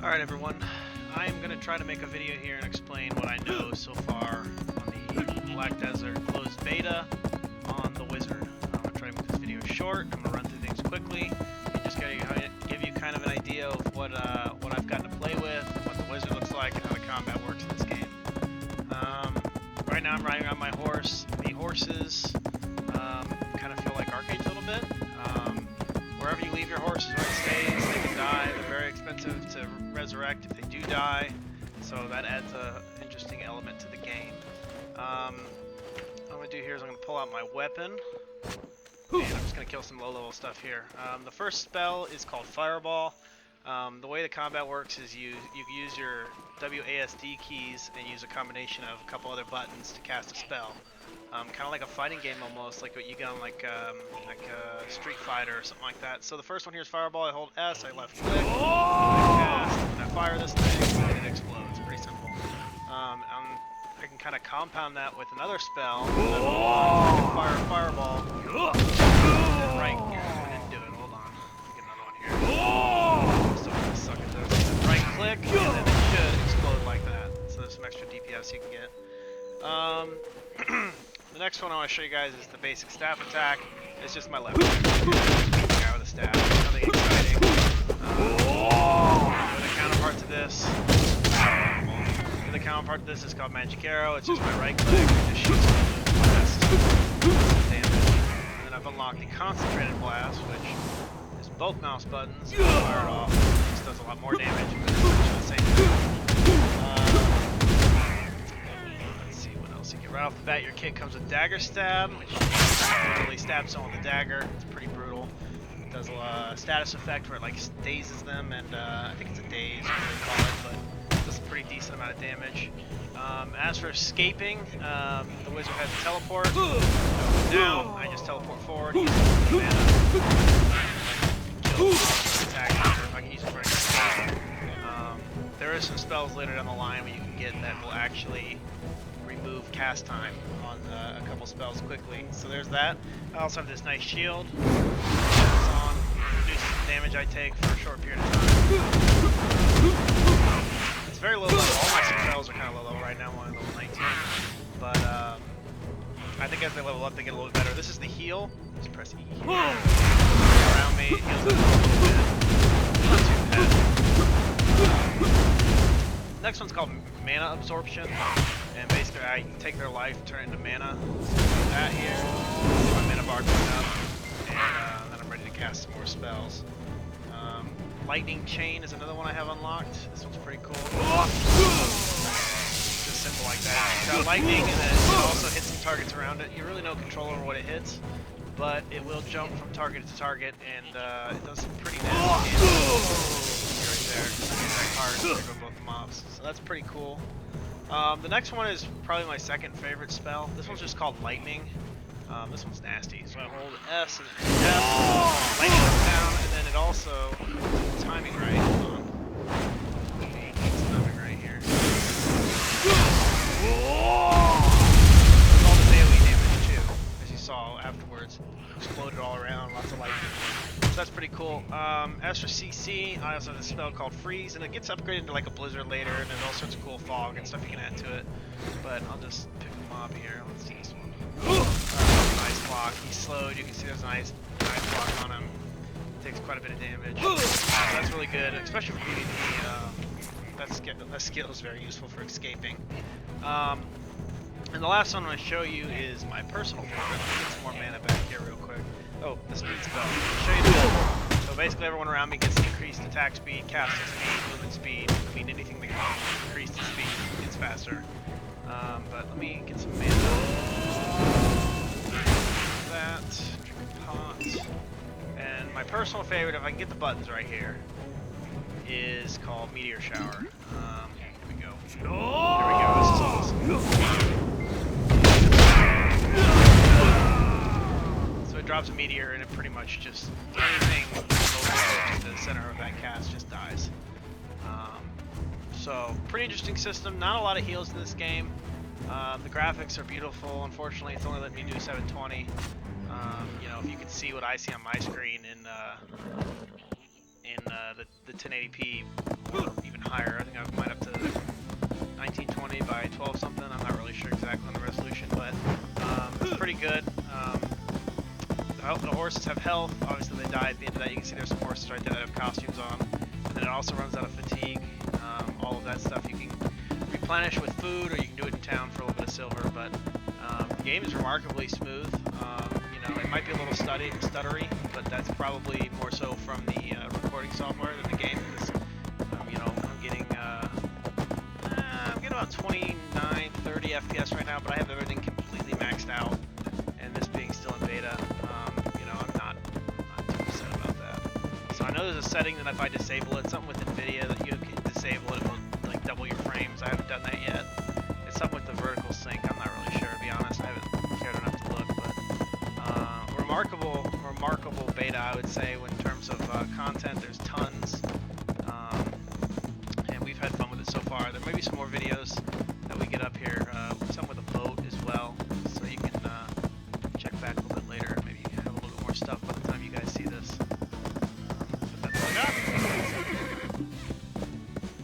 Alright everyone, I am going to try to make a video here and explain what I know so far on the Black Desert closed beta on the Wizard. I'm going to try to make this video short. I'm going to run through things quickly and just give you kind of an idea of what I've gotten to play with, what the Wizard looks like, and how the combat works in this game. Right now I'm riding on my horse. The horses kind of feel like arcades a little bit. Wherever you leave your horse is where it stays. They can die. They're very expensive to resurrect if they do die. So that adds an interesting element to the game. What I'm going to do here is I'm going to pull out my weapon. And I'm just going to kill some low-level stuff here. The first spell is called Fireball. The way the combat works is you use your WASD keys and use a combination of a couple other buttons to cast a spell. Kind of like a fighting game almost, like what you get on like Street Fighter or something like that. So the first one here is Fireball. I hold S, I left click, I cast, and I fire this thing, and it explodes. Pretty simple. I can kind of compound that with another spell. I can fire a Fireball. And right, yeah, I didn't do it. Hold on. Let me get another one here. I'm still gonna suck at this. Right click, and then it should explode like that. So there's some extra DPS you can get. The next one I want to show you guys is the basic staff attack. It's just my left guy with a staff. Nothing exciting. The counterpart to this. The counterpart to this is called Magic Arrow. It's just my right click and just shoots damage. And then I've unlocked the Concentrated Blast, which is both mouse buttons. And I fire it off. It just does a lot more damage, but it's essentially the same thing. Right off the bat, your kit comes with Dagger Stab, which really stabs someone with a dagger. It's pretty brutal. It does a status effect where it like dazes them, and I think it's a daze, what they call it, but it does a pretty decent amount of damage. As for escaping, the Wizard has a teleport. Now I just teleport forward, use mana, kill, attack, if I can use it for escape. There is some spells later down the line where you can get that will actually remove cast time on a couple spells quickly. So there's that. I also have this nice shield. It's on. Reduces the damage I take for a short period of time. It's very low level. All my spells are kind of low level right now. I'm on level 19. But I think as they level up, they get a little better. This is the heal. Just press E here. Around me, it heals a little bit. Not too bad. Next one's called Mana Absorption. And basically, I take their life, turn it into mana. That here, my mana bar going up, and then I'm ready to cast some more spells. Lightning Chain is another one I have unlocked. This one's pretty cool. Just simple like that. It's got lightning, and then it also hits some targets around it. You really no control over what it hits, but it will jump from target to target, and it does some pretty nasty damage. Right there, that card to both the mobs. So that's pretty cool. The next one is probably my second favorite spell. This one's just called Lightning. This one's nasty. So I hold S and F, lightning comes down, and then it also, timing right, hold on. It's timing right here. All this AoE damage too, as you saw afterwards. Exploded all around, lots of lightning. So that's pretty cool. As for CC, I also have this spell called Freeze, and it gets upgraded to like a blizzard later, and there's all sorts of cool fog and stuff you can add to it. But I'll just pick the mob here. Let's see this one. Nice block. He's slowed. You can see there's a nice block on him. Takes quite a bit of damage. That's really good, especially for PvP. That skill is very useful for escaping. And the last one I'm going to show you is my personal favorite. Let me get some more mana back here real quick. Oh, the speed spell. I'll show you this. So basically everyone around me gets increased attack speed, casting speed, movement speed. I mean anything that can increase the speed gets faster. But let me get some mana. That. Drink a pot. And my personal favorite, if I can get the buttons right here, is called Meteor Shower. Here we go. There we go. This is awesome. So it drops a meteor and it pretty much just anything close to the center of that cast just dies. So pretty interesting system. Not a lot of heals in this game. The graphics are beautiful. Unfortunately, it's only letting me do 720. You know, if you could see what I see on my screen in the 1080p or even pretty good. The horses have health. Obviously, they die at the end of that. You can see there's some horses right there that have costumes on. And then it also runs out of fatigue. All of that stuff you can replenish with food, or you can do it in town for a little bit of silver. But the game is remarkably smooth. You know, it might be a little stuttery, but that's probably more so from the recording software than the game. Because you know, I'm getting about 29, 30 FPS right now, but I have everything completely maxed out. And this being still in beta, you know, I'm not too upset about that. So I know there's a setting that if I disable it, something with NVIDIA that you can disable it, it will like double your frames. I haven't done that yet. It's something with the vertical sync. I'm not really sure, to be honest. I haven't cared enough to look, but remarkable beta, I would say, in terms of content. There's tons, and we've had fun with it so far. There may be some more videos